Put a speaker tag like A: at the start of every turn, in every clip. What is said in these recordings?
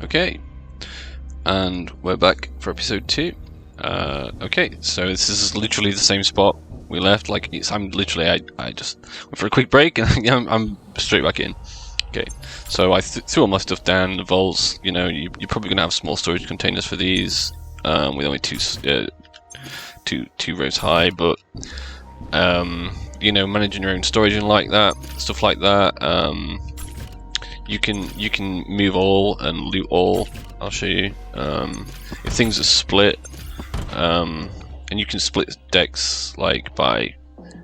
A: Okay, and we're back for episode 2. Okay, so this is literally the same spot we left. Like, I'm literally, I just went for a quick break and I'm straight back in. Okay, so I threw all my stuff down, the vaults. You know, you're probably going to have small storage containers for these, with only two rows high, but you know, managing your own storage and stuff like that. You can move all and loot all. I'll show you. If things are split, and you can split decks like by,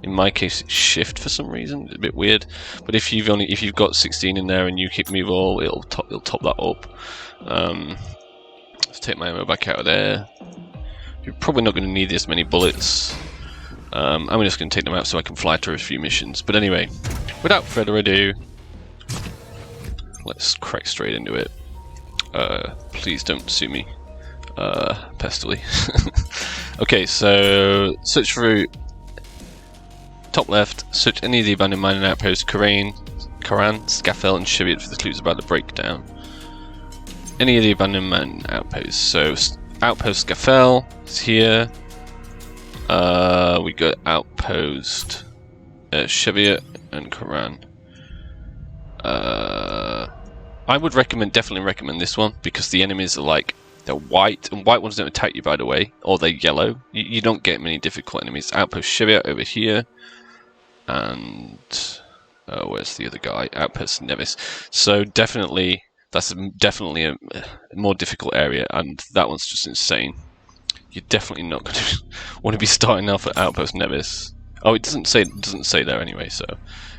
A: in my case, it's shift for some reason. It's a bit weird, but if you've got 16 in there and you keep move all, it'll top that up. Let's take my ammo back out of there. You're probably not going to need this many bullets. I'm just going to take them out so I can fly through a few missions. But anyway, without further ado, let's crack straight into it. Please don't sue me, pestily. Okay, so search for top left. Search any of the abandoned mining outposts: Karan, Scafell, and Cheviot for the clues about the breakdown. Any of the abandoned mining outposts. So outpost Scafell is here. We got outpost Cheviot and Karan. I would definitely recommend this one because the enemies are like, they're white, and white ones don't attack you, by the way, or they're yellow. You don't get many difficult enemies. Outpost Cheviot over here, and where's the other guy? Outpost Nevis. So definitely, that's definitely a more difficult area, and that one's just insane. You're definitely not going to want to be starting off at Outpost Nevis. Oh, it doesn't say there anyway. So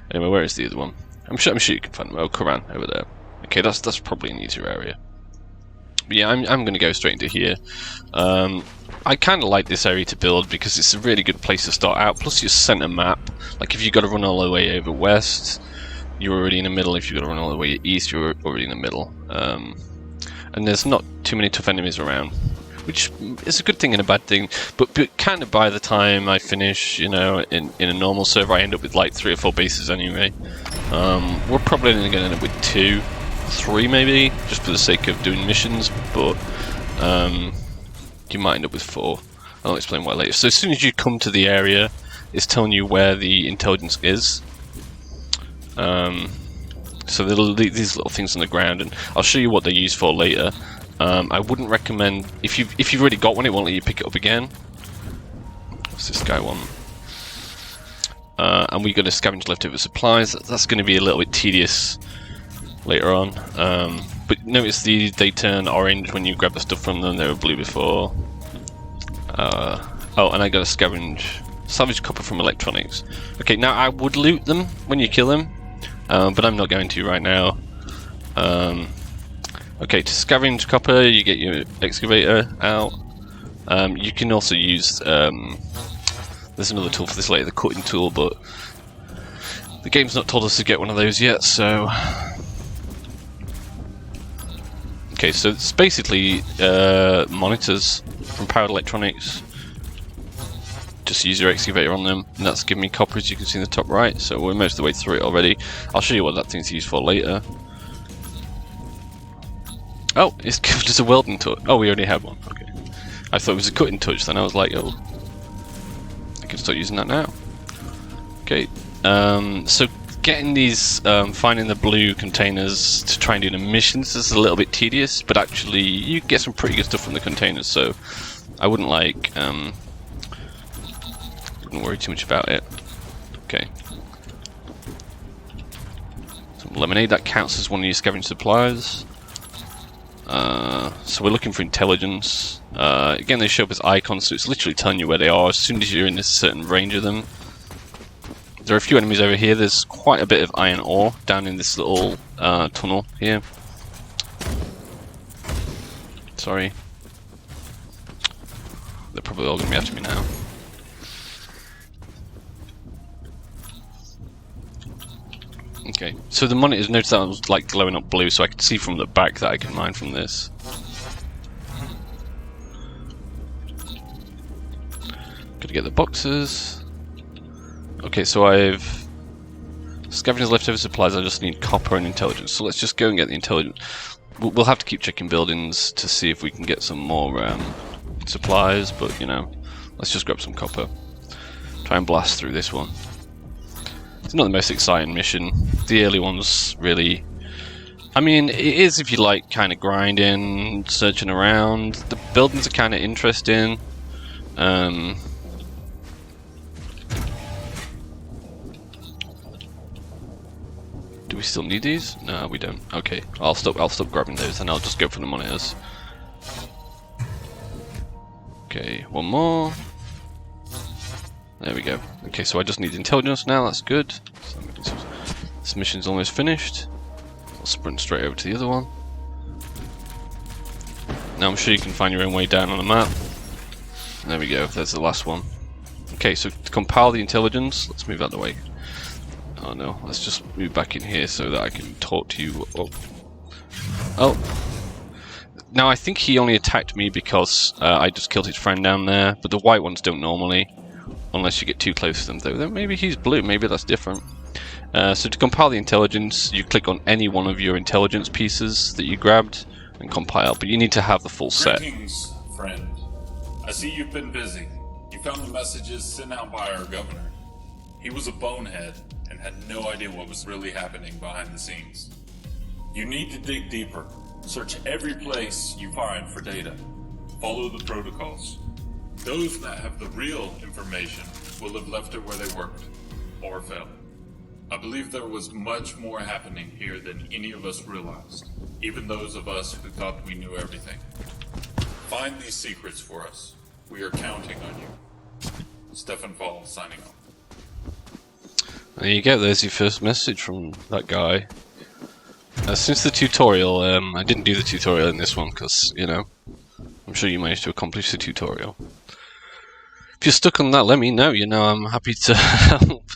A: anyway, where is the other one? I'm sure you can find them. Oh, Karan over there. Okay, that's probably an easier area. But yeah, I'm going to go straight into here. I kind of like this area to build because it's a really good place to start out. Plus, your center map. Like, if you've got to run all the way over west, you're already in the middle. If you've got to run all the way east, you're already in the middle. And there's not too many tough enemies around, which is a good thing and a bad thing. But kind of by the time I finish, you know, in a normal server, I end up with like 3 or 4 bases anyway. We're probably only going to end up with 2, 3 maybe, just for the sake of doing missions, but you might end up with 4. I'll explain why later. So as soon as you come to the area, it's telling you where the intelligence is. So these little things on the ground, and I'll show you what they're used for later. I wouldn't recommend, if you've already got one, it won't let you pick it up again. What's this guy want? And we got to scavenge leftover supplies. That's going to be a little bit tedious later on. But notice they turn orange when you grab the stuff from them. They were blue before. Oh, and I got to salvage copper from electronics. Okay, now I would loot them when you kill them, but I'm not going to right now. Okay, to scavenge copper, you get your excavator out. You can also use, there's another tool for this later, the cutting tool, but the game's not told us to get one of those yet, so... Okay, so it's basically monitors from powered electronics. Just use your excavator on them, and that's giving me copper, as you can see in the top right, so we're most of the way through it already. I'll show you what that thing's used for later. Oh, it's given us a welding touch. Oh, we already had one. Okay. I thought it was a cutting touch, then I was like, oh, I can start using that now. Okay, so getting these, finding the blue containers to try and do the missions is a little bit tedious, but actually you get some pretty good stuff from the containers, so I wouldn't wouldn't worry too much about it. Okay. Some lemonade, that counts as one of your scavenged supplies. So we're looking for intelligence. Again, they show up as icons, so it's literally telling you where they are as soon as you're in a certain range of them. There are a few enemies over here. There's quite a bit of iron ore down in this little tunnel here. Sorry. They're probably all going to be after me now. Okay, so the monitors, notice that was like glowing up blue, so I could see from the back that I can mine from this. Gotta get the boxes. Okay, so I've scavenged leftover supplies. I just need copper and intelligence. So let's just go and get the intelligence. We'll have to keep checking buildings to see if we can get some more supplies, but you know, let's just grab some copper. Try and blast through this one. It's not the most exciting mission. The early ones really... I mean, it is if you like kind of grinding, searching around. The buildings are kind of interesting. Do we still need these? No, we don't. Okay, I'll stop grabbing those and I'll just go for the monitors. Okay, one more. There we go. Okay, so I just need intelligence now, that's good. So this mission's almost finished. I'll sprint straight over to the other one. Now I'm sure you can find your own way down on the map. There we go, there's the last one. Okay, so to compile the intelligence, let's move out of the way. Oh no, let's just move back in here so that I can talk to you. Oh. Now I think he only attacked me because I just killed his friend down there, but the white ones don't normally, unless you get too close to them though. Maybe he's blue, maybe that's different. So to compile the intelligence, you click on any one of your intelligence pieces that you grabbed and compile, but you need to have the full set.
B: Greetings, friend. I see you've been busy. You found the messages sent out by our governor. He was a bonehead and had no idea what was really happening behind the scenes. You need to dig deeper. Search every place you find for data. Follow the protocols. Those that have the real information will have left it where they worked, or fell. I believe there was much more happening here than any of us realized, even those of us who thought we knew everything. Find these secrets for us. We are counting on you. Stefan Fall signing off.
A: There you go, there's your first message from that guy. Since the tutorial, I didn't do the tutorial in this one because, you know, I'm sure you managed to accomplish the tutorial. If you're stuck on that, let me know, you know, I'm happy to help.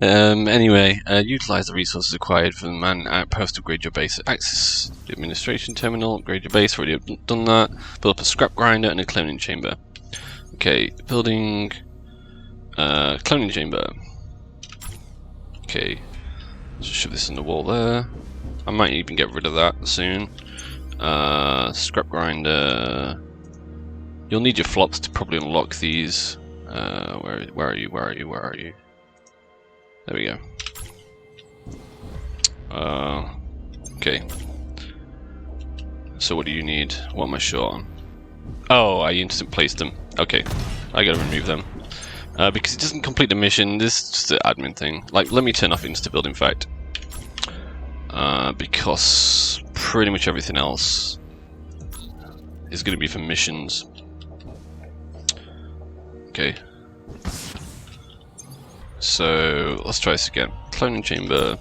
A: Anyway, utilize the resources acquired from the man outpost, upgrade your base, access the administration terminal, upgrade your base, already done that, build up a scrap grinder and a cloning chamber. Okay, building, cloning chamber. Okay, just shove this in the wall there. I might even get rid of that soon. Scrap grinder. You'll need your flops to probably unlock these. Where are you? There we go. Okay. So what do you need? What am I short on? Oh, I instant placed them. Okay, I gotta remove them. Because it doesn't complete the mission. This is just an admin thing. Like, let me turn off insta-build, in fact. Because pretty much everything else is going to be for missions. Okay. So, let's try this again. Cloning chamber.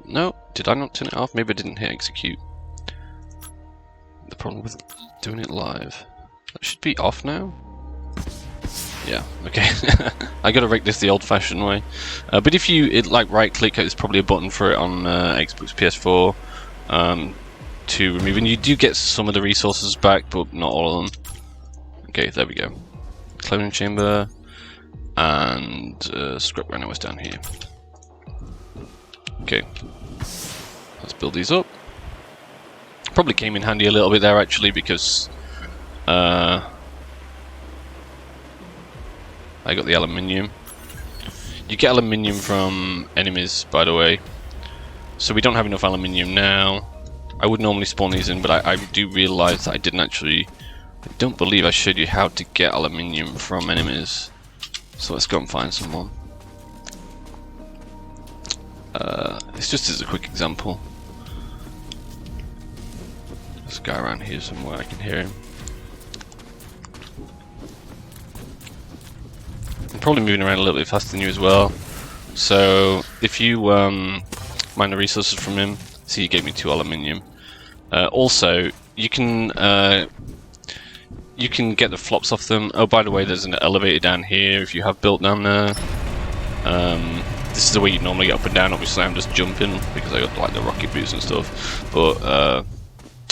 A: No, did I not turn it off? Maybe I didn't hit execute. The problem with doing it live. That should be off now. Yeah, okay. I gotta rake this the old-fashioned way. But if you like right-click, there's probably a button for it on Xbox PS4 to remove, and you do get some of the resources back, but not all of them. Okay, there we go. Cloning chamber and scrap grinder was down here. Okay, let's build these up. Probably came in handy a little bit there actually because. I got the aluminium. You get aluminium from enemies, by the way. So we don't have enough aluminium now. I would normally spawn these in, but I do realise that I didn't actually... I don't believe I showed you how to get aluminium from enemies. So let's go and find someone. It's just as a quick example. There's a guy around here somewhere, I can hear him. I'm probably moving around a little bit faster than you as well. So if you mine the resources from him, see he gave me 2 aluminium. Also, you can get the flops off them. Oh, by the way, there's an elevator down here if you have built down there. This is the way you normally get up and down. Obviously, I'm just jumping because I got like the rocket boots and stuff. But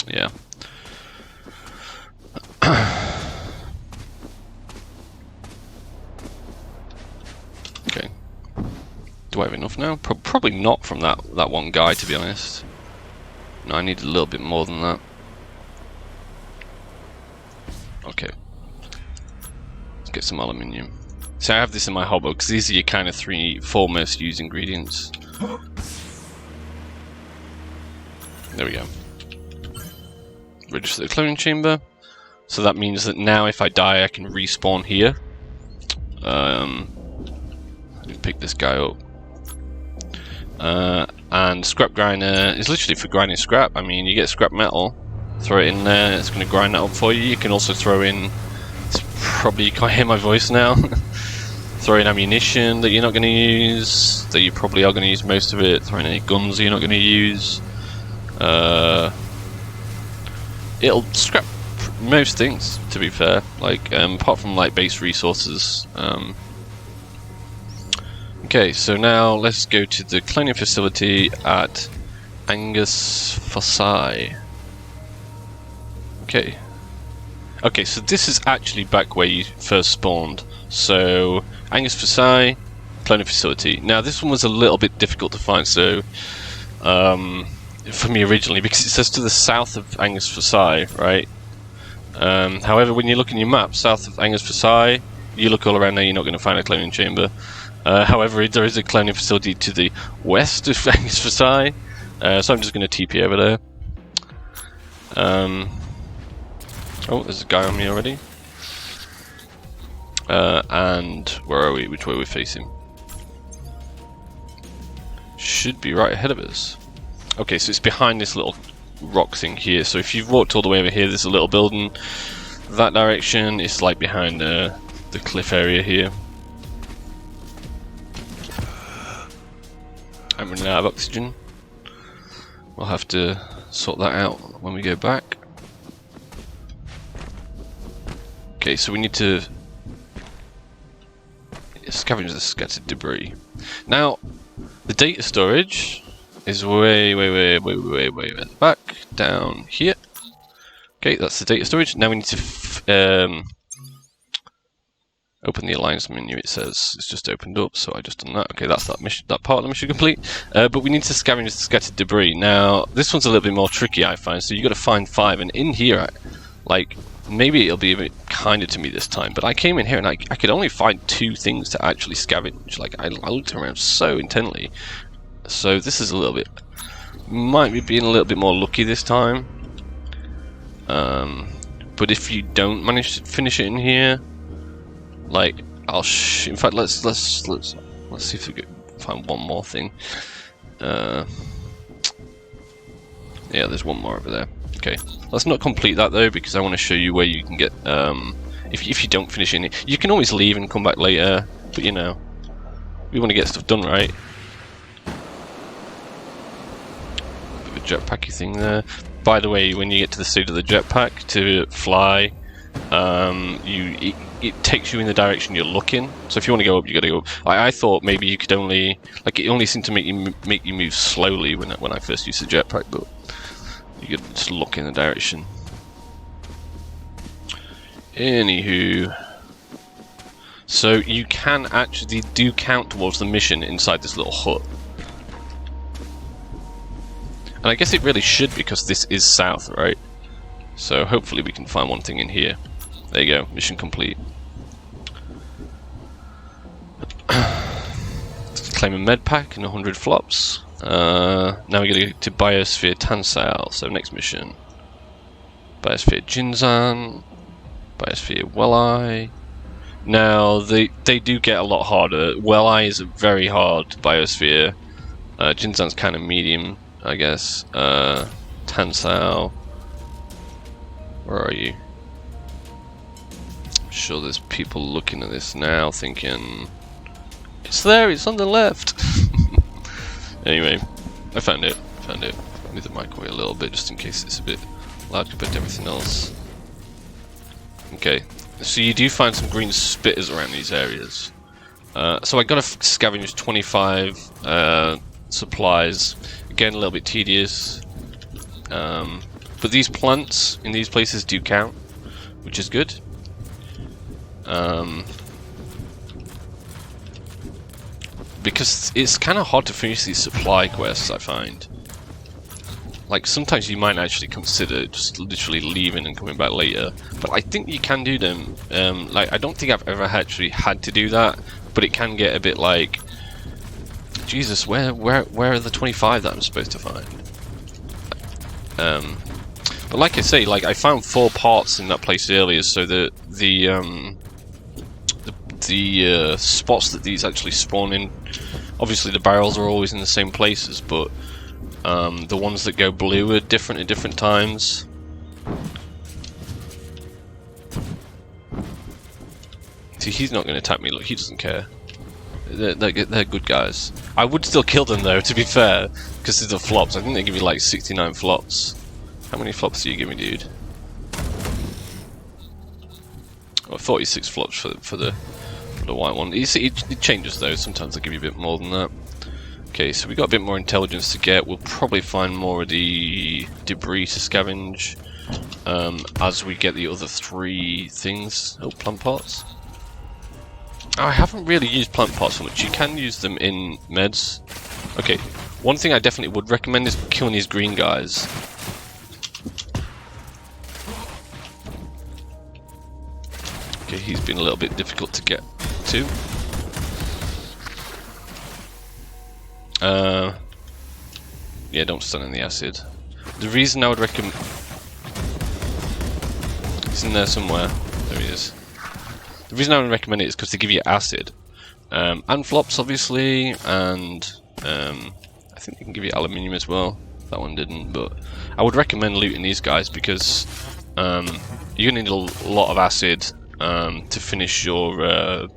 A: yeah. Okay. Do I have enough now? Probably not from that one guy, to be honest. No, I need a little bit more than that. Okay. Let's get some aluminium. So I have this in my hobo because these are your kind of 4 most used ingredients. There we go. Register the cloning chamber. So that means that now if I die I can respawn here. Let me pick this guy up. And scrap grinder is literally for grinding scrap. I mean, you get scrap metal, throw it in there, it's going to grind that up for you. You can also throw in, probably you can't hear my voice now, throw in ammunition that you're not going to use, that you probably are going to use most of it, throw in any guns that you're not going to use. It'll scrap most things, to be fair, like apart from like base resources. Okay, so now let's go to the cloning facility at Angus Fossai. Okay. Okay, so this is actually back where you first spawned. So, Angus Fossai, cloning facility. Now, this one was a little bit difficult to find, so for me originally, because it says to the south of Angus Fossai, right? However, when you look in your map, south of Angus Fossai, you look all around there, you're not going to find a cloning chamber. However, there is a cloning facility to the west of Angus Fossai, so I'm just going to TP over there. Oh, there's a guy on me already. And where are we? Which way are we facing? Should be right ahead of us. Okay, so it's behind this little rock thing here. So if you've walked all the way over here, there's a little building. That direction is like behind the cliff area here. I'm running out of oxygen. We'll have to sort that out when we go back. Okay, so we need to scavenge the scattered debris. Now, the data storage is way at the back, down here. Okay, that's the data storage. Now we need to open the alliance menu. It says it's just opened up, so I just done that. Okay, that's that mission, that part of the mission complete. But we need to scavenge the scattered debris. Now, this one's a little bit more tricky, I find. So you got to find 5, and in here, like maybe it'll be a bit kinder to me this time. But I came in here and I could only find 2 things to actually scavenge. Like I looked around so intently. So this is a little bit, might be being a little bit more lucky this time. But if you don't manage to finish it in here, like I'll in fact let's see if we can find one more thing. Yeah, there's one more over there. Okay, let's not complete that though, because I want to show you where you can get if you don't finish it, you can always leave and come back later, but you know, we want to get stuff done, right? Bit of a jetpacky thing there. By the way, when you get to the state of the jetpack to fly, it takes you in the direction you're looking. So if you want to go up, you got to go up. I thought maybe you could only, like, it only seemed to make you move slowly when I first used the jetpack, but you could just look in the direction. Anywho, so you can actually do count towards the mission inside this little hut. And I guess it really should, because this is south, right? So hopefully we can find one thing in here. There you go, mission complete. Claim a med pack and 100 flops. Now we gotta go to Biosphere Tansal, so next mission. Biosphere Jinzan, Biosphere Welleye. Now they do get a lot harder. Welleye is a very hard biosphere. Jinzan's kind of medium, I guess. Tansal, where are you? I'm sure there's people looking at this now thinking, it's there, it's on the left. Anyway, I found it. Move the mic away a little bit just in case it's a bit loud compared to everything else. Okay, so you do find some green spitters around these areas. So I got to scavenge 25 supplies. Again, a little bit tedious. But these plants in these places do count, which is good. Because it's kind of hard to finish these supply quests, I find. like sometimes you might actually consider just literally leaving and coming back later, but I think you can do them. Like I don't think I've ever actually had to do that, but it can get a bit like, Jesus, where are the 25 that I'm supposed to find? But like I say, like I found 4 parts in that place earlier, so the spots that these actually spawn in, obviously the barrels are always in the same places, but the ones that go blue are different at different times. See, he's not going to attack me. Look, he doesn't care. They're good guys. I would still kill them though, to be fair, because they're the flops. I think they give you like 69 flops. How many flops do you give me, dude? Oh, 46 flops for the white one. You see, it changes though. Sometimes they give you a bit more than that. Okay, so we got a bit more intelligence to get. We'll probably find more of the debris to scavenge as we get the other 3 things. Oh, plant pots. I haven't really used plant pots so much. You can use them in meds. Okay, one thing I definitely would recommend is killing these green guys. Okay, he's been a little bit difficult to get to. Yeah, don't stun in the acid. The reason I would recommend... He's in there somewhere. There he is. The reason I would recommend it is because they give you acid. And flops, obviously, and I think they can give you aluminium as well. That one didn't, but I would recommend looting these guys because you're going to need a lot of acid to finish your...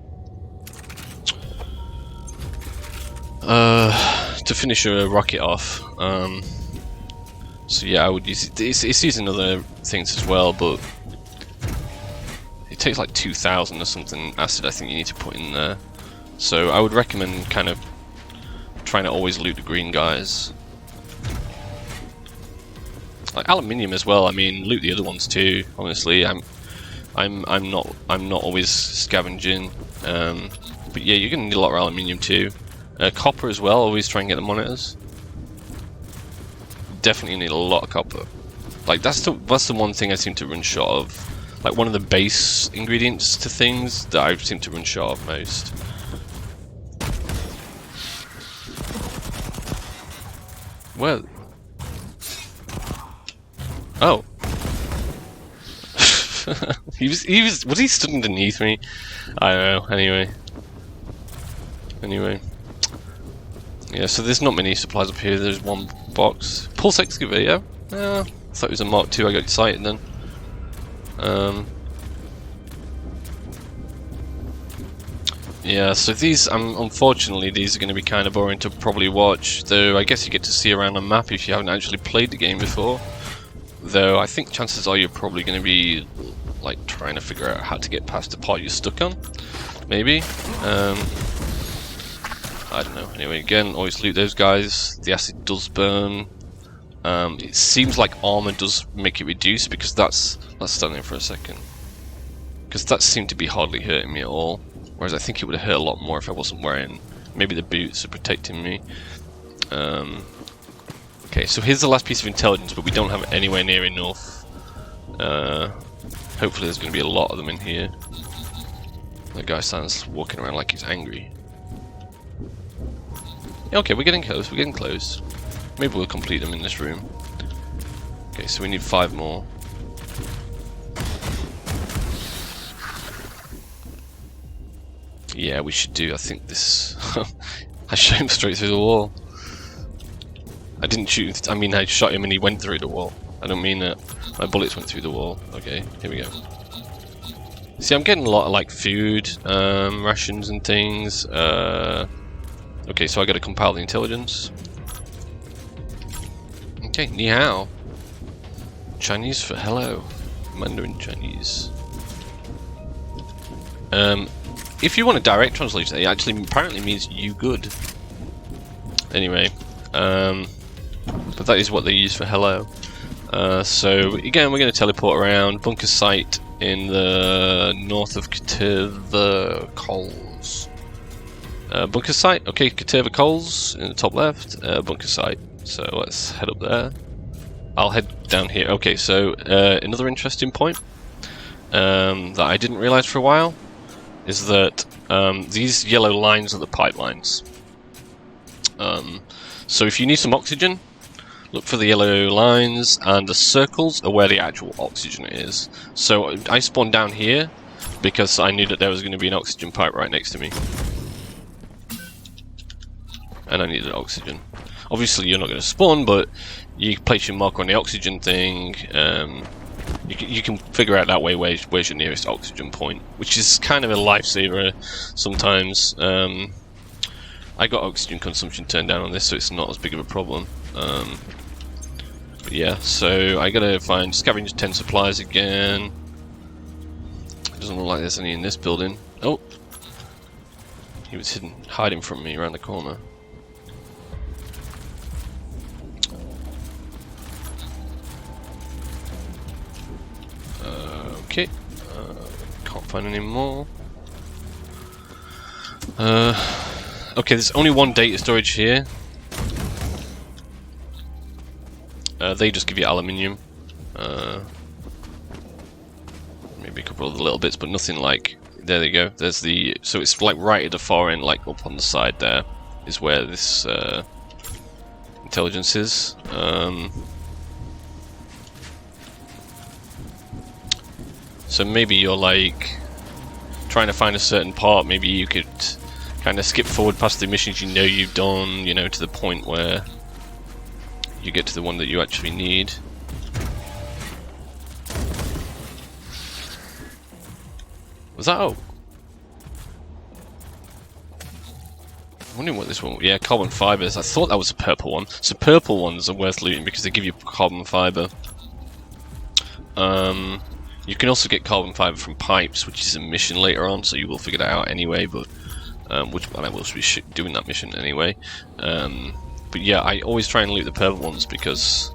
A: to finish your rocket off. So yeah, I would use it. It's using other things as well, but it takes like 2,000 or something acid I think you need to put in there. So I would recommend kind of trying to always loot the green guys. Like aluminium as well. I mean, loot the other ones too. Honestly, I'm not always scavenging. But yeah, you're gonna need a lot of aluminium too. Copper as well. Always try and get the monitors. Definitely need a lot of copper. Like that's the one thing I seem to run short of. Like one of the base ingredients to things that I seem to run short of most. Well. Oh. was he stood underneath me? I don't know. Anyway. Yeah, so there's not many supplies up here. There's one box. Pulse excavator. I thought it was a Mark II. I got excited then. Yeah, so these, unfortunately, these are going to be kind of boring to probably watch. Though I guess you get to see around the map if you haven't actually played the game before. Though I think chances are you're probably going to be like trying to figure out how to get past the part you're stuck on. Maybe. I don't know. Anyway, again, always loot those guys. The acid does burn. It seems like armor does make it reduce because let's stand there for a second. Because that seemed to be hardly hurting me at all. Whereas I think it would have hurt a lot more if I wasn't wearing maybe the boots are protecting me. Okay, so here's the last piece of intelligence, but we don't have anywhere near enough. Hopefully there's going to be a lot of them in here. That guy stands walking around like he's angry. Yeah, okay, we're getting close. Maybe we'll complete them in this room. Okay, so we need 5 more. Yeah, we should do. I think this... I shot him straight through the wall. I didn't shoot... I mean, I shot him and he went through the wall. I don't mean that. My bullets went through the wall. Okay, here we go. See, I'm getting a lot of, like, food, rations and things. Okay, so I gotta compile the intelligence. Okay, ni hao. Chinese for hello. Mandarin Chinese. If you want a direct translation, it actually apparently means you good. Anyway, but that is what they use for hello. So again, we're going to teleport around. Bunker site in the north of Caterva Coals. Bunker site, okay, Caterva Coals in the top left. Bunker site. So let's head up there. I'll head down here. Okay, so another interesting point that I didn't realize for a while is that these yellow lines are the pipelines. So if you need some oxygen, look for the yellow lines, and the circles are where the actual oxygen is. So I spawned down here because I knew that there was going to be an oxygen pipe right next to me. And I needed oxygen. Obviously you're not going to spawn, but you place your marker on the oxygen thing. You can figure out that way where's your nearest oxygen point, which is kind of a lifesaver sometimes. I got oxygen consumption turned down on this, so it's not as big of a problem. But yeah, so I gotta find scavenge 10 supplies again. It doesn't look like there's any in this building. Oh! He was hiding from me around the corner. Okay, can't find any more. Okay, there's only one data storage here. They just give you aluminium. Maybe a couple of the little bits, but nothing like. There they go. There's the. So it's like right at the far end, like up on the side there, is where this intelligence is. So maybe you're like trying to find a certain part. Maybe you could kind of skip forward past the missions you know you've done, you know, to the point where you get to the one that you actually need. Was that oak? I'm wondering what this one. Yeah, carbon fibers. I thought that was a purple one. So purple ones are worth looting because they give you carbon fiber. You can also get carbon fiber from pipes, which is a mission later on, so you will figure that out anyway. But I will be doing that mission anyway. But yeah, I always try and loot the purple ones because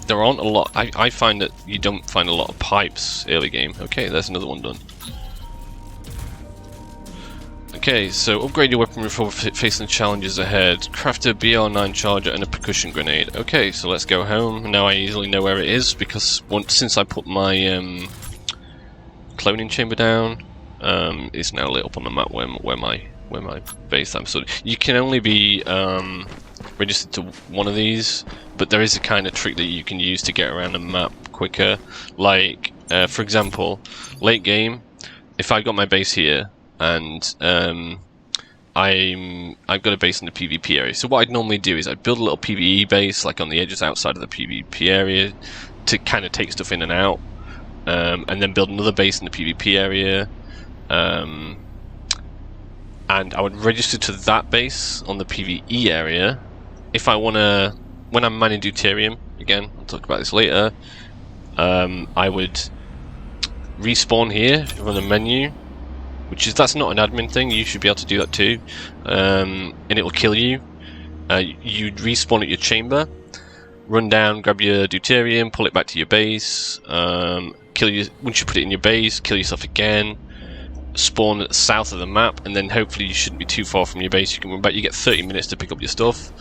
A: there aren't a lot. I find that you don't find a lot of pipes early game. Okay, there's another one done. Okay, so upgrade your weaponry for facing challenges ahead. Craft a BR9 charger and a percussion grenade. Okay, so let's go home. Now I easily know where it is because since I put my cloning chamber down, it's now lit up on the map where my base. You can only be registered to one of these, but there is a kind of trick that you can use to get around the map quicker. Like, for example, late game, if I got my base here and I've got a base in the PvP area, so what I'd normally do is I'd build a little PvE base, like on the edges outside of the PvP area, to kind of take stuff in and out, and then build another base in the PvP area. And I would register to that base on the PvE area. If I wanna, when I'm mining deuterium, again, I'll talk about this later, I would respawn here, run the menu, that's not an admin thing, you should be able to do that too, and it will kill you. You'd respawn at your chamber, run down, grab your deuterium, pull it back to your base, kill you, once you put it in your base, kill yourself again, spawn south of the map, and then hopefully you shouldn't be too far from your base. You can run back. You get 30 minutes to pick up your stuff.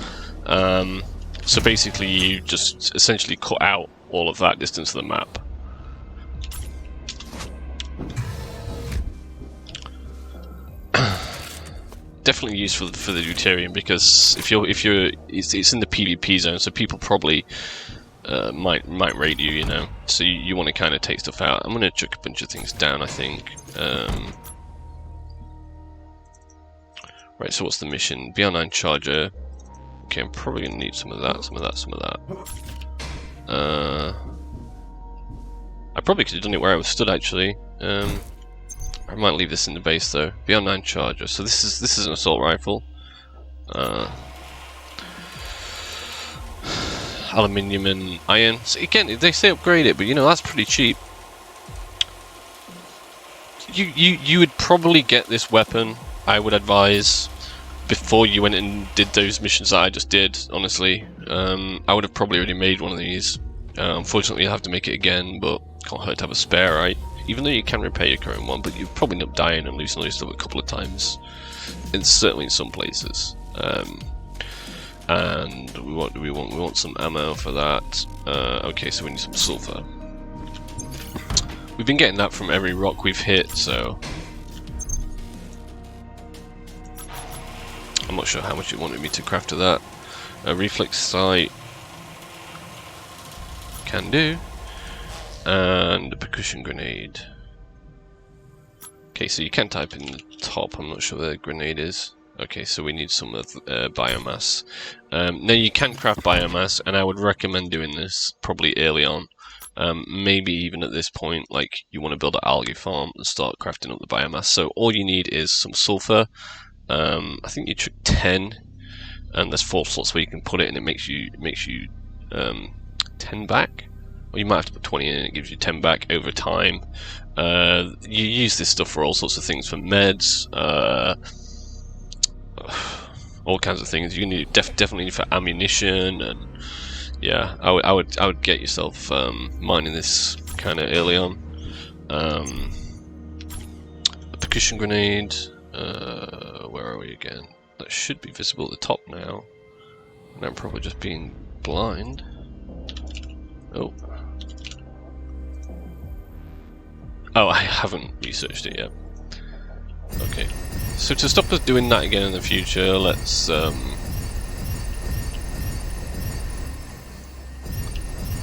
A: So basically you just essentially cut out all of that distance of the map. Definitely useful for the deuterium because it's in the PvP zone, so people probably might raid you, you know. So you want to kind of take stuff out. I'm gonna chuck a bunch of things down, I think. Right, so what's the mission? BR9 charger. Okay, I'm probably gonna need some of that, some of that, some of that. I probably could have done it where I was stood actually. I might leave this in the base though. BR9 charger. So this is an assault rifle. Aluminium and iron. So again, they say upgrade it, but you know that's pretty cheap. You would probably get this weapon, I would advise, before you went and did those missions that I just did. Honestly, I would have probably already made one of these. Unfortunately, you'll have to make it again, but can't hurt to have a spare, right? Even though you can repair your current one, but you probably end up dying and losing all your stuff a couple of times. And certainly in some places. And what do we want? We want some ammo for that. Okay, so we need some sulfur. We've been getting that from every rock we've hit, so I'm not sure how much you wanted me to craft of that. A reflex sight can do, and a percussion grenade. Okay, so you can type in the top. I'm not sure where the grenade is. Okay, so we need some biomass. Now you can craft biomass, and I would recommend doing this probably early on. Maybe even at this point, like you want to build an algae farm and start crafting up the biomass. So all you need is some sulfur. I think you took 10, and there's 4 slots where you can put it, and it makes you 10 back. Or you might have to put 20 in, and it gives you 10 back over time. You use this stuff for all sorts of things, for meds. All kinds of things. You need definitely for ammunition, and yeah, I would get yourself mining this kind of early on. A percussion grenade. Where are we again? That should be visible at the top now. And I'm probably just being blind. Oh. Oh, I haven't researched it yet. Okay. So to stop us doing that again in the future, let's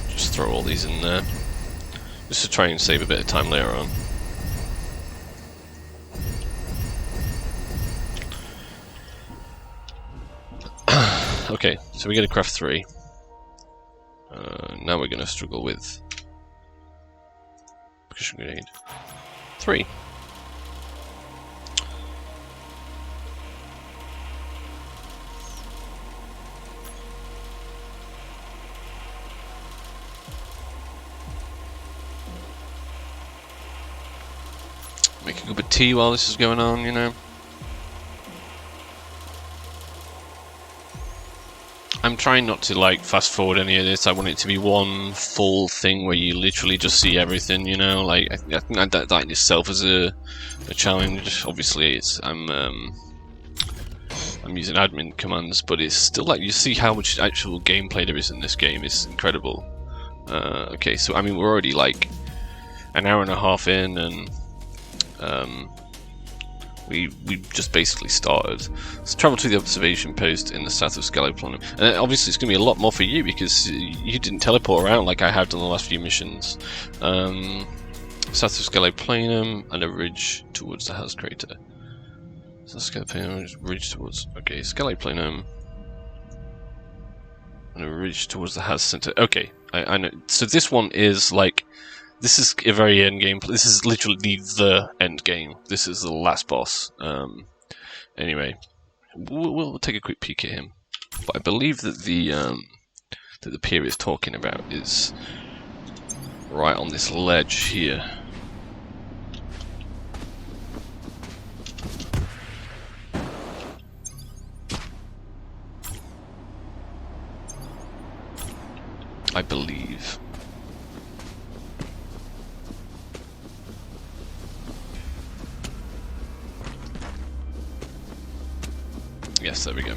A: just throw all these in there, just to try and save a bit of time later on. Okay, so we get to craft 3. Now we're going to struggle with percussion grenade 3. Make a cup of tea while this is going on, you know. I'm trying not to like fast forward any of this. I want it to be one full thing where you literally just see everything, you know. Like I think that in itself is a challenge. Obviously, I'm using admin commands, but it's still like you see how much actual gameplay there is in this game. It's incredible. Okay, so I mean we're already like an hour and a half in, and we just basically started. Let's travel to the observation post in the south of Scaloplanum. And obviously it's going to be a lot more for you because you didn't teleport around like I have done the last few missions. South of Scaloplanum and a ridge towards the Haz crater. So Scaloplanum, ridge towards... Okay, Scaloplanum and a ridge towards the Haz center. Okay, I know. So this one is like... This is a very end game. This is literally the end game. This is the last boss. Anyway, we'll take a quick peek at him. But I believe that the pier is talking about is right on this ledge here. I believe. Yes, there we go.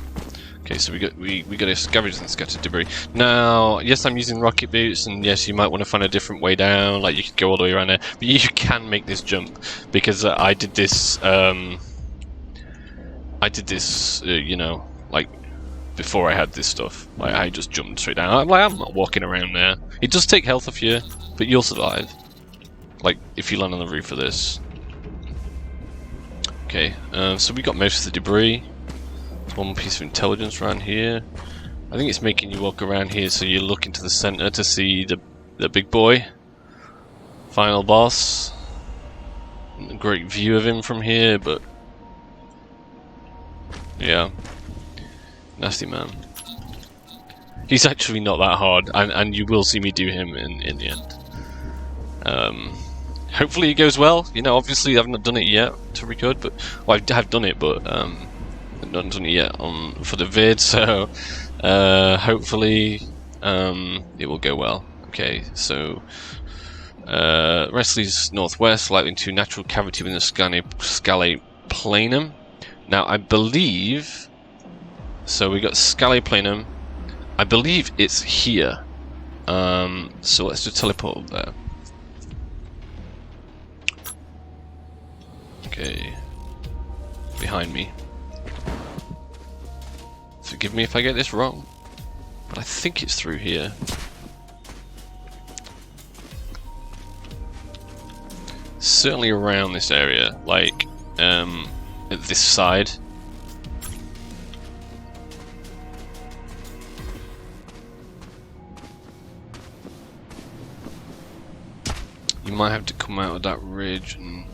A: Okay, so we got to scavenge and scatter debris. Now, yes, I'm using rocket boots, and yes, you might want to find a different way down. Like you could go all the way around there, but you can make this jump because I did this. You know, like before I had this stuff. Like I just jumped straight down. I'm not walking around there. It does take health off you, but you'll survive. Like if you land on the roof of this. Okay, so we got most of the debris. One piece of intelligence around here. I think it's making you walk around here so you look into the center to see the big boy. Final boss. A great view of him from here, but yeah. Nasty man. He's actually not that hard, and you will see me do him in the end. Hopefully it goes well. You know, obviously I've not done it yet to record, but well, I have done it, but not done it yet for the vid, so hopefully it will go well. Okay, so Wrestley's northwest, likely to natural cavity within the Scaloplanum. Now I believe So we got Scaliplanum. I believe it's here. So let's just teleport up there. Okay. Behind me. Forgive me if I get this wrong, but I think it's through here. Certainly around this area, like at this side. You might have to come out of that ridge and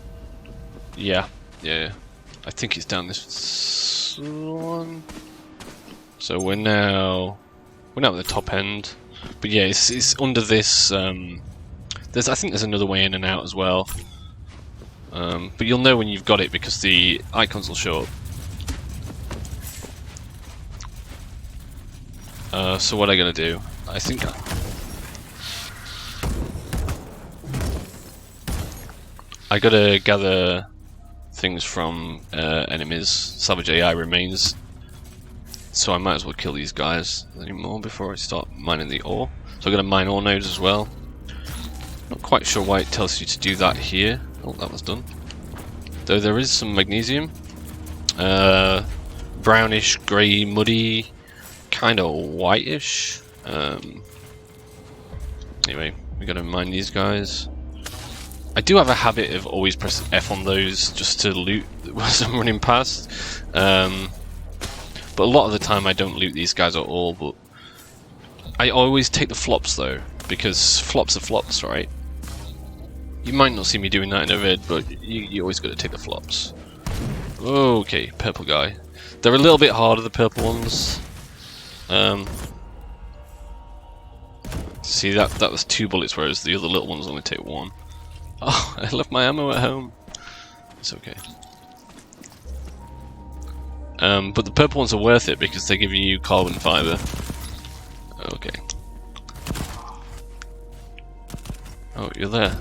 A: yeah. I think it's down this one. So we're now at the top end, but yeah, it's under this. I think there's another way in and out as well. But you'll know when you've got it because the icons will show up. So what am I gonna do? I think I gotta gather things from enemies. Savage AI remains. So I might as well kill these guys anymore before I start mining the ore. So I'm gonna mine ore nodes as well. Not quite sure why it tells you to do that here. Oh, that was done. Though there is some magnesium. Brownish, grey, muddy, kind of whitish. Anyway, we gotta mine these guys. I do have a habit of always pressing F on those just to loot as I'm running past. But a lot of the time I don't loot these guys at all, but I always take the flops though, because flops are flops, right? You might not see me doing that in a vid, but you always got to take the flops. Okay, purple guy. They're a little bit harder, the purple ones. See, that was 2 bullets, whereas the other little ones only take 1. Oh, I left my ammo at home. It's okay. But the purple ones are worth it because they give you carbon fiber. Okay. Oh, you're there.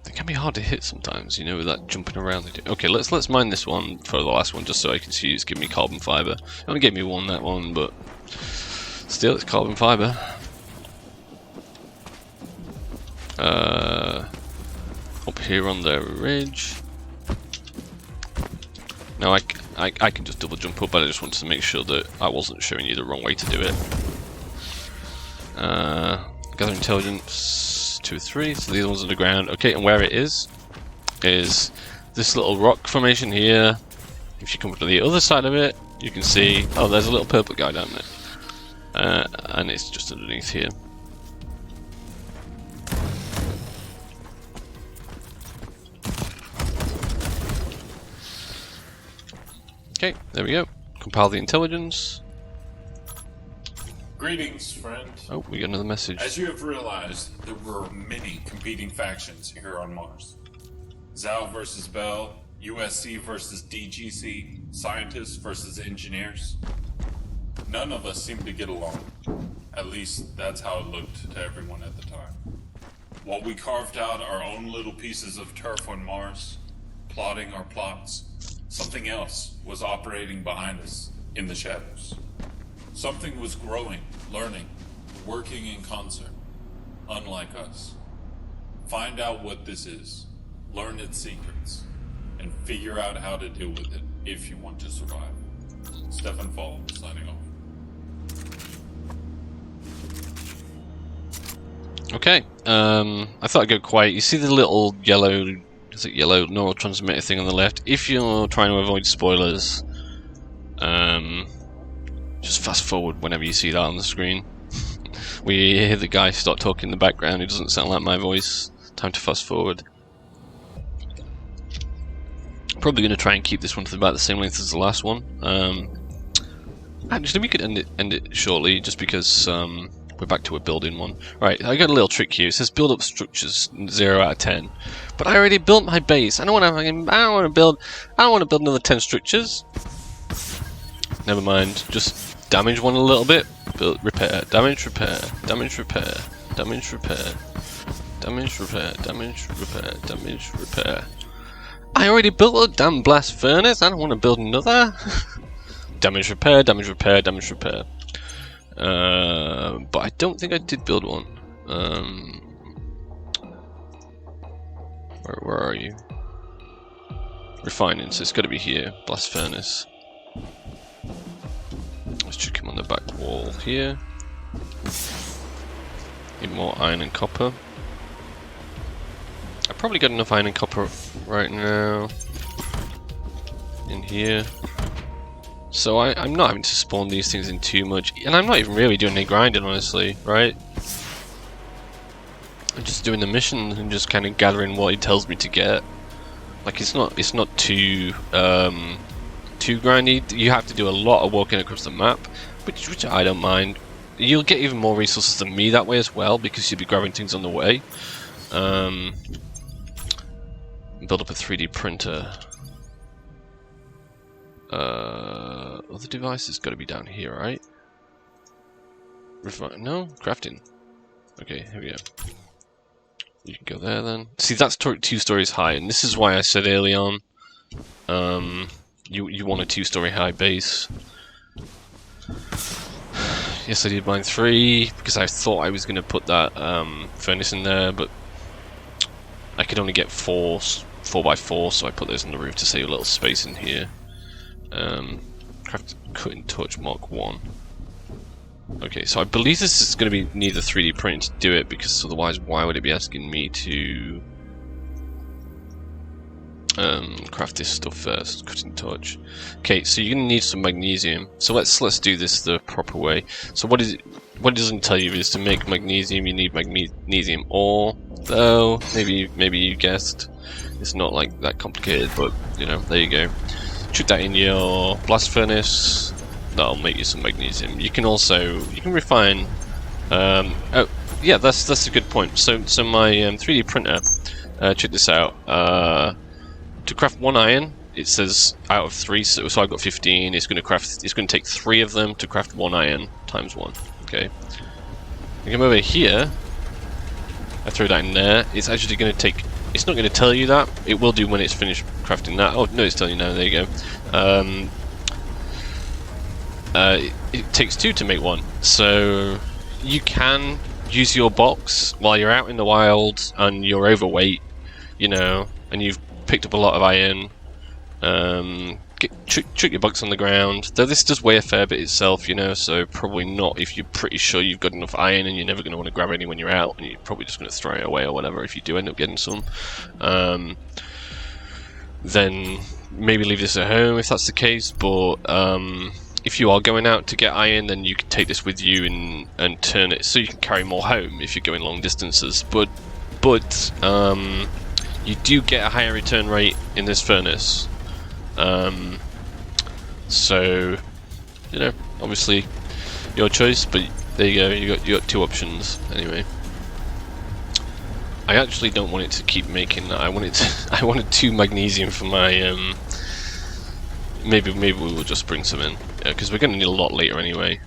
A: They can be hard to hit sometimes, you know, with that jumping around they do. Okay, let's mine this one for the last one, just so I can see who's giving me carbon fiber. It only gave me 1 that one, but still, it's carbon fiber. Up here on the ridge. Now I can just double jump up, but I just wanted to make sure that I wasn't showing you the wrong way to do it. Gather intelligence 2 or 3. So these ones on the ground. Okay, and where it is this little rock formation here. If you come to the other side of it, you can see. Oh, there's a little purple guy down there, and it's just underneath here. Okay, there we go. Compile the intelligence.
B: Greetings, friend.
A: Oh, we got another message.
B: As you have realized, there were many competing factions here on Mars. Zal versus Bell, USC versus DGC, scientists versus engineers. None of us seemed to get along. At least, that's how it looked to everyone at the time. While we carved out our own little pieces of turf on Mars, plotting our plots, something else was operating behind us in the shadows. Something was growing, learning, working in concert, unlike us. Find out what this is, learn its secrets, and figure out how to deal with it if you want to survive. Stefan Fall, signing off.
A: Okay, I thought I'd go quiet. You see the little yellow, is it yellow neurotransmitter thing on the left? If you're trying to avoid spoilers, just fast forward whenever you see that on the screen. We hear the guy start talking in the background. It doesn't sound like my voice. Time to fast forward. Probably going to try and keep this one to about the same length as the last one. Actually, we could end it shortly, just because we're back to a building one. Right, I got a little trick here. It says build up structures 0 out of 10, but I already built my base. I don't want to build another 10 structures. Never mind. Just damage one a little bit. Build, repair, damage, repair, damage, repair, damage, repair, damage, repair, damage, repair, damage, repair. I already built a damn blast furnace. I don't want to build another. Damage repair, damage repair, damage repair. But I don't think I did build one. Where are you? Refining, so it's got to be here. Blast furnace. Let's check him on the back wall here. Need more iron and copper. I've probably got enough iron and copper right now. In here. So I'm not having to spawn these things in too much. And I'm not even really doing any grinding, honestly, right? I'm just doing the mission and just kind of gathering what he tells me to get. Like it's not too too grindy. You have to do a lot of walking across the map, which I don't mind. You'll get even more resources than me that way as well because you'll be grabbing things on the way. Build up a 3D printer. Other devices got to be down here, right? No, crafting. Okay, here we go. You can go there then. See, that's 2 stories high, and this is why I said early on, you want a 2-story high base. Yes, I did mine 3 because I thought I was going to put that furnace in there, but I could only get 4x4, so I put those on the roof to save a little space in here. Craft cutting torch Mark 1. Okay, so I believe this is going to be need the 3D printing to do it, because otherwise why would it be asking me to craft this stuff first? Cutting torch. Okay, so you're going to need some magnesium. So let's do this the proper way. So what it doesn't tell you is to make magnesium you need magnesium ore. Though maybe you guessed, it's not like that complicated, but you know, there you go. Chuck that in your blast furnace. That'll make you some magnesium. You can refine. Oh, yeah, that's a good point. So my 3D printer, check this out. To craft 1 iron, it says out of 3, so I've got 15. It's going to take 3 of them to craft 1 iron times 1. Okay. I come over here. I throw that in there. It's actually going to take. It's not going to tell you that. It will do when it's finished crafting that. Oh no, it's telling you now. There you go. It takes 2 to make 1, so you can use your box while you're out in the wild and you're overweight, you know, and you've picked up a lot of iron. Chuck your box on the ground, though this does weigh a fair bit itself, you know, so probably not if you're pretty sure you've got enough iron and you're never going to want to grab any when you're out, and you're probably just going to throw it away or whatever if you do end up getting some. Then maybe leave this at home if that's the case, but if you are going out to get iron, then you can take this with you and turn it so you can carry more home if you're going long distances. But you do get a higher return rate in this furnace. So you know, obviously your choice, but there you go. You got 2 options anyway. I actually don't want it to keep making that. I wanted 2 magnesium for my maybe we will just bring some in, because we're going to need a lot later anyway.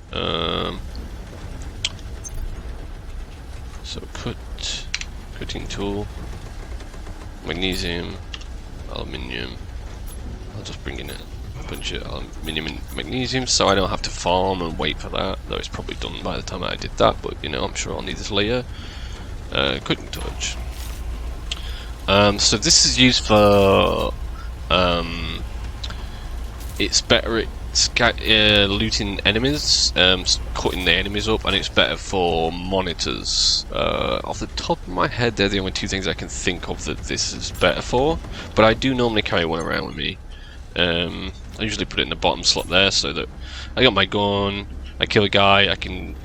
A: So cutting tool, magnesium, aluminium. I'll just bring in a bunch of aluminium and magnesium, so I don't have to farm and wait for that. Though it's probably done by the time I did that, but you know, I'm sure I'll need this later. Cutting torch. So this is used for it's better at looting enemies, cutting the enemies up, and it's better for monitors. Off the top of my head, they're the only 2 things I can think of that this is better for, but I do normally carry one around with me. I usually put it in the bottom slot there, so that I got my gun, I kill a guy,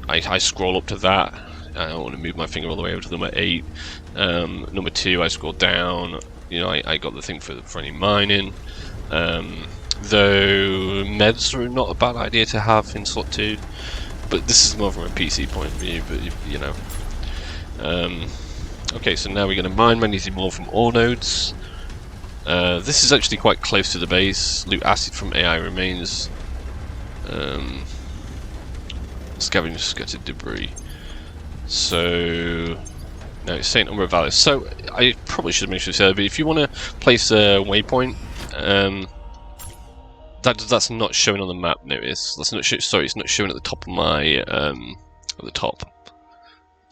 A: I scroll up to that. I don't want to move my finger all the way over to number 8. Number 2, I scroll down. You know, I got the thing for any mining. Though meds are not a bad idea to have in slot 2, but this is more from a PC point of view. But you know, okay. So now we're going to mine magnesium ore from ore nodes. This is actually quite close to the base. Loot acid from AI remains. Scavenge scattered debris. So No, it's St. Umber Vallis. So I probably should have mentioned this earlier, but if you want to place a waypoint, that's not showing on the map. Notice that's not sorry, it's not showing at the top of my at the top,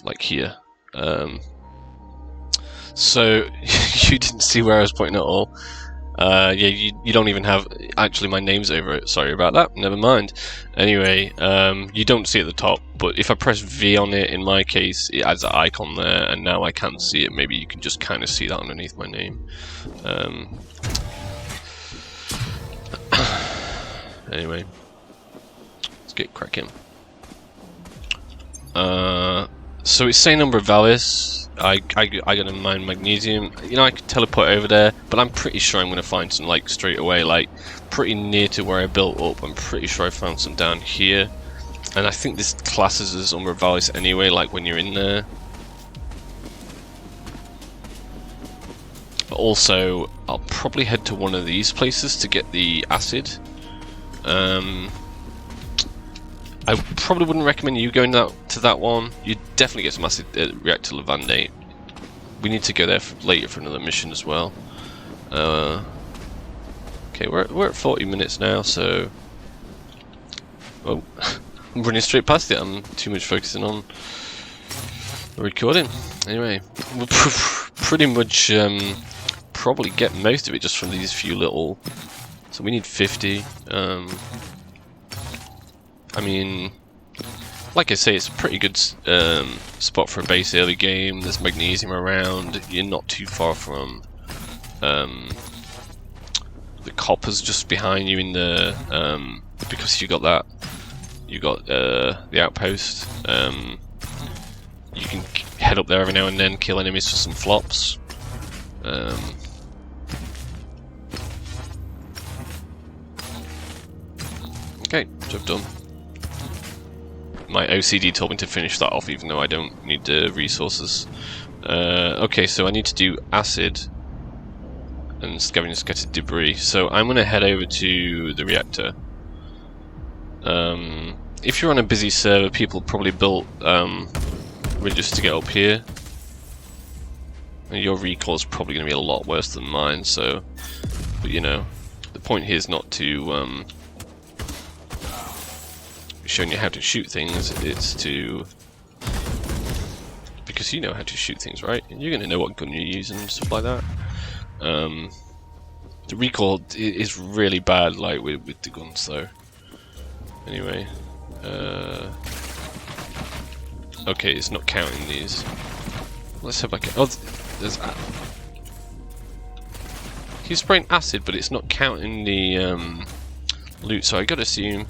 A: like here. So you didn't see where I was pointing at all. Yeah, you don't even have actually my name's over it. Sorry about that. Never mind. Anyway, you don't see it at the top, but if I press V on it, in my case, it adds an icon there, and now I can see it. Maybe you can just kind of see that underneath my name. Anyway, let's get cracking. So it's St. Umber Vallis. I gotta mine magnesium. You know, I could teleport over there, but I'm pretty sure I'm gonna find some like straight away, like pretty near to where I built up. I'm pretty sure I found some down here, and I think this classes as Umber Vallis anyway. Like when you're in there. But also, I'll probably head to one of these places to get the acid. I probably wouldn't recommend you going to that one. You'd definitely get some acid reactor Levandate. We need to go there later for another mission as well. Okay, we're at 40 minutes now, so... Oh, I'm running straight past it. I'm too much focusing on recording. Anyway, we'll pretty much probably get most of it just from these few little... So we need 50. I mean, like I say, it's a pretty good spot for a base early game. There's magnesium around. You're not too far from the coppers just behind you in the because you got that. You got the outpost. You can head up there every now and then, kill enemies for some flops. Okay, job done. My OCD told me to finish that off, even though I don't need the resources. Okay, so I need to do acid and scavenge scattered debris. So I'm going to head over to the reactor. If you're on a busy server, people probably built ridges to get up here. And your recoil is probably going to be a lot worse than mine. So, but you know, the point here is not to showing you how to shoot things, it's to... Because you know how to shoot things, right? You're going to know what gun you're using and stuff like that. The recoil is really bad, like, with the guns, though. Anyway. Okay, it's not counting these. Let's have like a... Oh, there's... He's spraying acid, but it's not counting the loot, so I gotta assume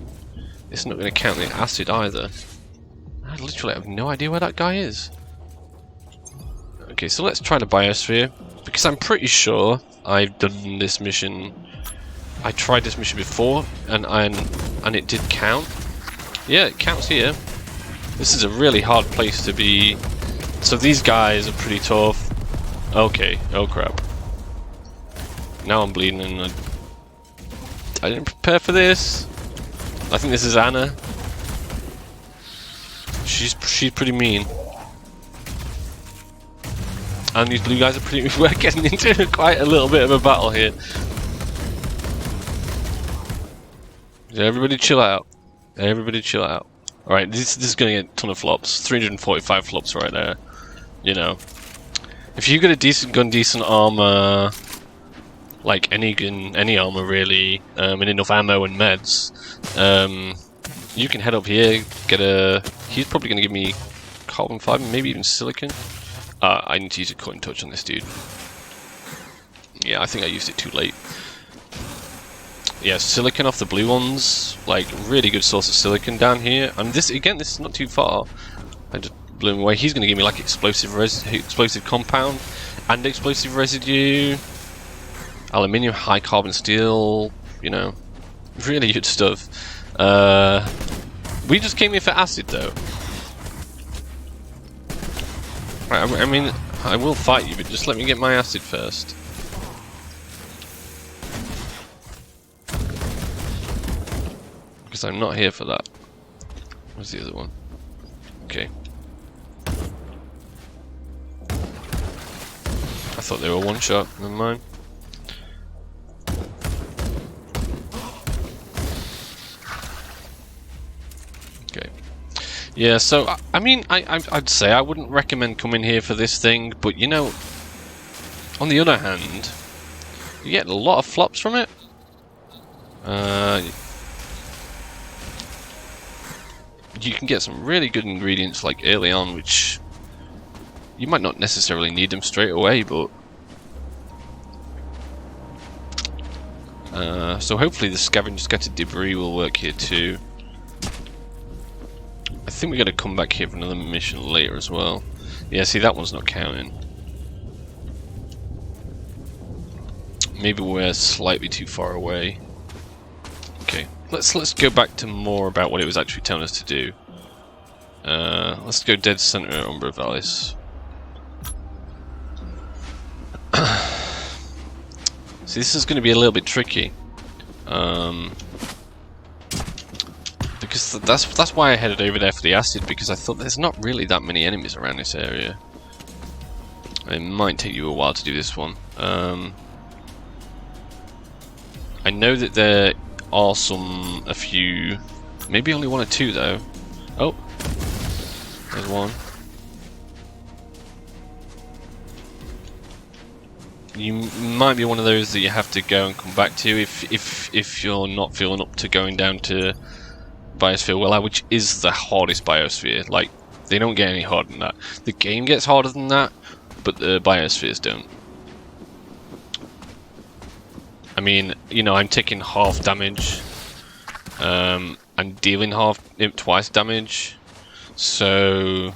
A: it's not going to count the acid either. I literally have no idea where that guy is. Okay, so let's try the biosphere, because I'm pretty sure I've done this mission. I tried this mission before, and it did count. Yeah, it counts here. This is a really hard place to be. So these guys are pretty tough. Okay, oh crap. Now I'm bleeding, and I didn't prepare for this. I think this is Anna. She's pretty mean. And these blue guys are pretty... We're getting into quite a little bit of a battle here. Yeah, everybody chill out. Everybody chill out. Alright, this is going to get a ton of flops. 345 flops right there. You know. If you get a decent gun, decent armor... Like any gun, any armor really, and enough ammo and meds, you can head up here, get a... He's probably going to give me carbon fiber, maybe even silicon. I need to use a cut and touch on this dude. Yeah, I think I used it too late. Yeah, silicon off the blue ones, like really good source of silicon down here. And this, again, this is not too far. I just blew him away. He's going to give me like explosive compound and explosive residue. Aluminium, high carbon steel, you know, really good stuff. We just came here for acid, though. I mean, I will fight you, but just let me get my acid first. Because I'm not here for that. Where's the other one? Okay. I thought they were one shot. Never mind. Okay. Yeah, so I mean, I'd say I wouldn't recommend coming here for this thing, but you know, on the other hand, you get a lot of flops from it. You can get some really good ingredients like early on, which you might not necessarily need them straight away, but so hopefully the scavenged scattered debris will work here too. I think we're going to come back here for another mission later as well. Yeah, see, that one's not counting. Maybe we're slightly too far away. Okay, let's go back to more about what it was actually telling us to do. Let's go dead center at Umbra Vallis. See, this is going to be a little bit tricky. Because that's why I headed over there for the acid, because I thought there's not really that many enemies around this area. It might take you a while to do this one. I know that there are a few, maybe only one or two though. Oh, there's one. You might be one of those that you have to go and come back to if you're not feeling up to going down to Biosphere Well, which is the hardest biosphere. Like, they don't get any harder than that. The game gets harder than that, but the biospheres don't. I mean, you know, I'm taking half damage. I'm dealing twice damage. So,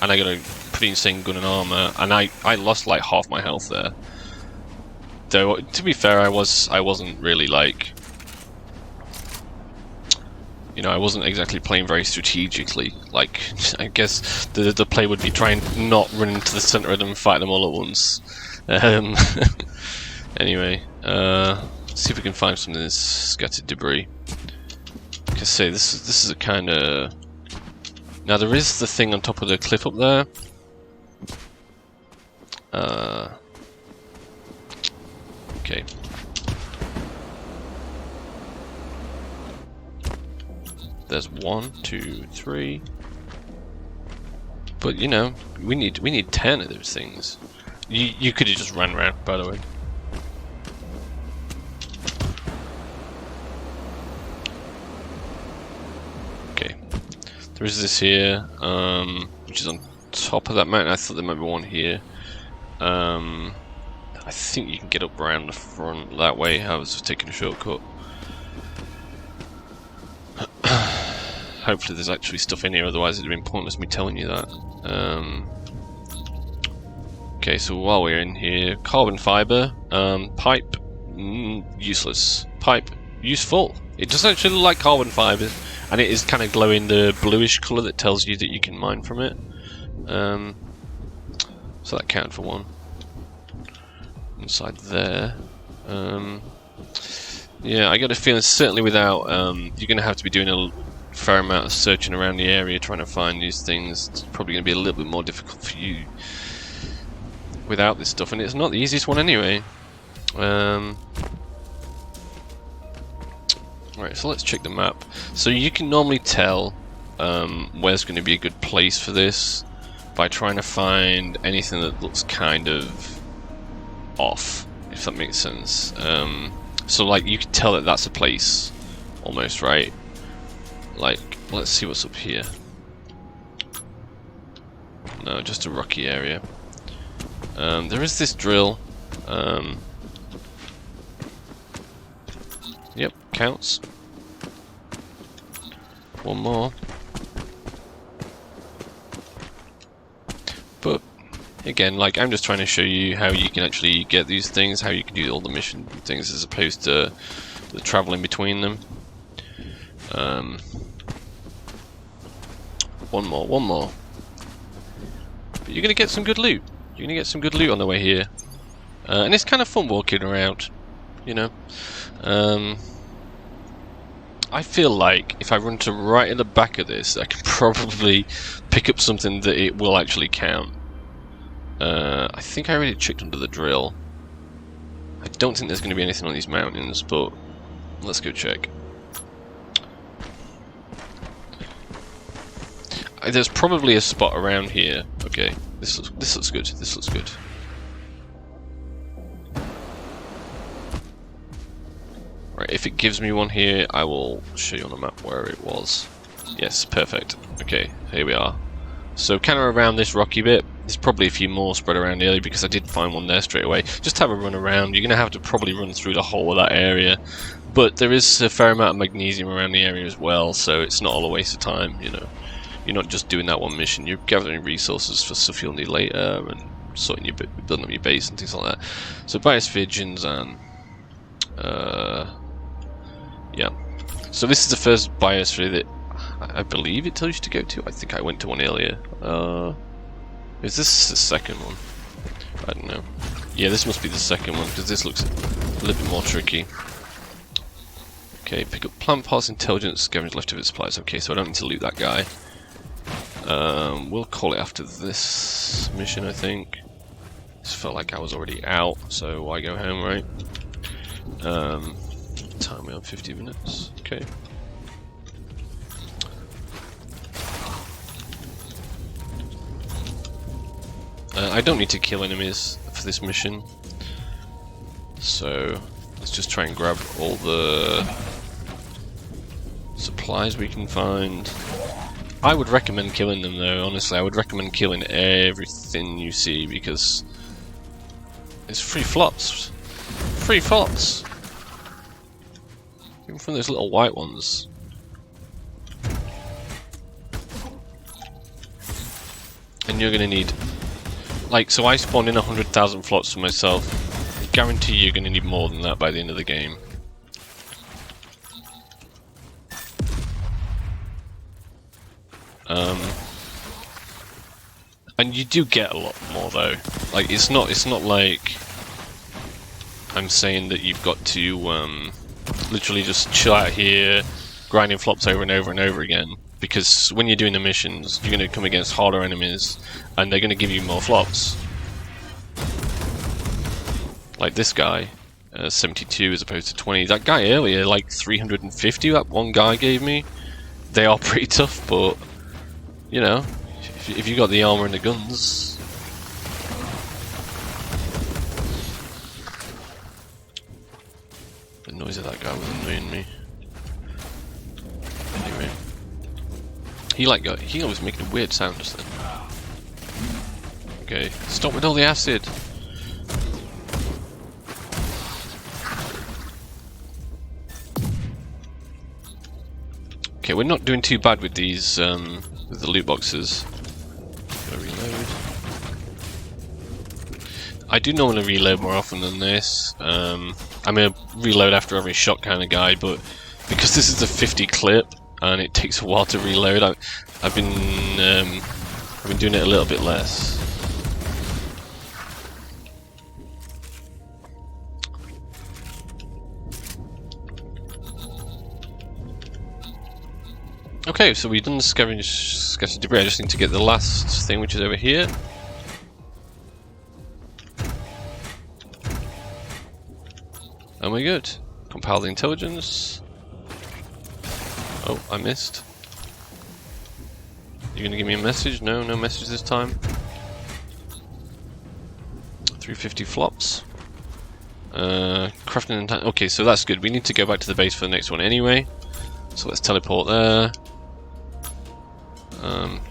A: and I got a pretty insane gun and armor, and I lost like half my health there. Though, to be fair, I wasn't really like, you know, I wasn't exactly playing very strategically. Like, I guess the play would be try and not run into the center of them and fight them all at once. Anyway, let's see if we can find some of this scattered debris. Like I say, this is a kind of. Now there is the thing on top of the cliff up there. Okay. There's 1, 2, 3. But you know, we need 10 of those things. You could have just ran around, by the way. Okay. There is this here, which is on top of that mountain. I thought there might be one here. I think you can get up around the front that way. I was just taking a shortcut. Hopefully there's actually stuff in here, otherwise it'd have been pointless me telling you that. Okay, so while we're in here, carbon fiber, pipe, useless. Pipe, useful. It does actually look like carbon fiber, and it is kind of glowing the bluish colour that tells you that you can mine from it. So that counted for one. Inside there. Yeah, I got a feeling certainly without, you're going to have to be doing a fair amount of searching around the area trying to find these things. It's probably going to be a little bit more difficult for you without this stuff, and it's not the easiest one anyway. Right, so let's check the map. So you can normally tell where's going to be a good place for this by trying to find anything that looks kind of off, if that makes sense. So like you can tell that that's a place almost, right? Like, let's see what's up here. No, just a rocky area. There is this drill. Yep, counts. One more. But again, like, I'm just trying to show you how you can actually get these things, how you can do all the mission things as opposed to the traveling between them. One more. But you're gonna get some good loot. You're gonna get some good loot on the way here, and it's kind of fun walking around, you know. I feel like if I run to right at the back of this, I can probably pick up something that it will actually count. I think I already checked under the drill. I don't think there's going to be anything on these mountains, but let's go check. There's probably a spot around here. Okay, this looks good. This looks good. Right, if it gives me one here, I will show you on the map where it was. Yes, perfect. Okay, here we are. So kind of around this rocky bit. There's probably a few more spread around the area because I did find one there straight away. Just have a run around. You're going to have to probably run through the whole of that area. But there is a fair amount of magnesium around the area as well, so it's not all a waste of time, you know. You're not just doing that one mission, you're gathering resources for stuff you'll need later and sorting your building up your base and things like that. So biospheres and yeah. So this is the first biosphere that I believe it tells you to go to. I think I went to one earlier. Is this the second one? I don't know. Yeah, this must be the second one because this looks a little bit more tricky. Okay, pick up plant parts, intelligence, scavenge leftover supplies. Okay, so I don't need to loot that guy. We'll call it after this mission, I think. This felt like I was already out, so why go home, right? Time we on 50 minutes. Okay. I don't need to kill enemies for this mission, so let's just try and grab all the supplies we can find. I would recommend killing them though, honestly. I would recommend killing everything you see because it's free flops. Free flops! Even from those little white ones. And you're gonna need... Like, so I spawned in 100,000 flops for myself. I guarantee you're gonna need more than that by the end of the game. And you do get a lot more though. Like it's not like I'm saying that you've got to literally just chill out here, grinding flops over and over and over again. Because when you're doing the missions, you're going to come against harder enemies, and they're going to give you more flops. Like this guy, 72 as opposed to 20. That guy earlier, like 350. That one guy gave me. They are pretty tough, but you know. If you got the armor and the guns. The noise of that guy was annoying me. Anyway. He always making a weird sound just then. Okay, stop with all the acid! Okay, we're not doing too bad with these, with the loot boxes. Reload. I do normally reload more often than this. I'm gonna reload after every shot kind of guy, but because this is a 50 clip and it takes a while to reload, I've been doing it a little bit less. Okay, so we've done the scavenge debris. I just need to get the last thing, which is over here. And we're good. Compile the intelligence. Oh, I missed. You gonna give me a message? No, no message this time. 350 flops. Crafting and time. Okay, so that's good. We need to go back to the base for the next one anyway. So let's teleport there.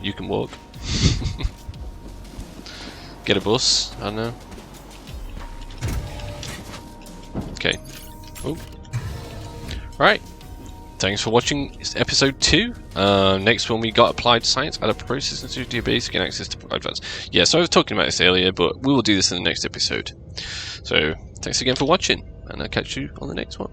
A: You can walk. Get a bus, I don't know. Okay. Oh. Right. Thanks for watching episode 2. Next one we got applied science at a process institute your base, gain access to advanced. Yeah, so I was talking about this earlier, but we will do this in the next episode. So thanks again for watching, and I'll catch you on the next one.